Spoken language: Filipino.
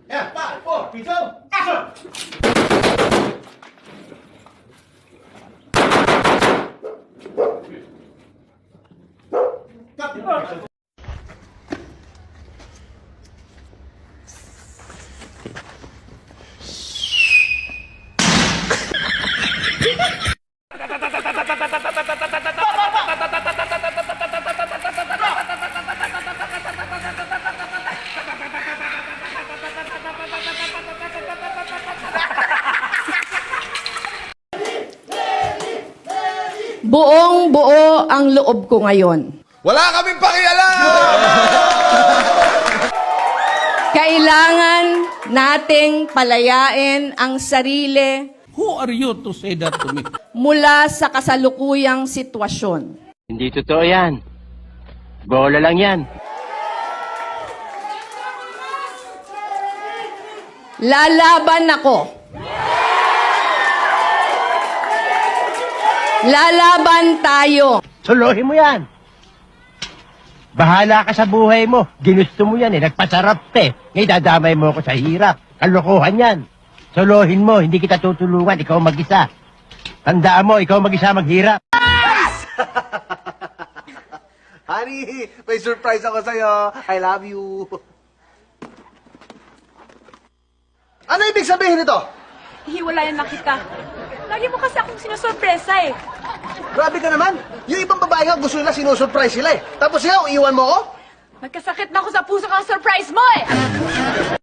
Yeah, 5, 4, 3, 2, action! Buong-buo ang loob ko ngayon. Wala kaming pakialam! Kailangan nating palayain ang sarili Who are you to say that to me? mula sa kasalukuyang sitwasyon. Hindi totoo yan. Bola lang yan. Lalaban ako. Lalaban tayo. Suluhin mo yan. Bahala ka sa buhay mo. Ginusto mo yan eh. Nagpasarap eh. Ngayon dadamay mo ako sa hirap. Kalokohan yan. Suluhin mo. Hindi kita tutulungan. Ikaw mag-isa. Tandaan mo, ikaw mag-isa maghirap. Honey, may surprise ako sa'yo. I love you. Ano ibig sabihin nito? Hiwalayan na kita. Lagi mo kasi akong sinusurpresa eh. Grabe ka naman. Yung ibang babae nga gusto nila sinusurprise sila eh. Tapos ikaw, iwan mo ako? Nagkasakit na ako sa puso kang surprise mo eh!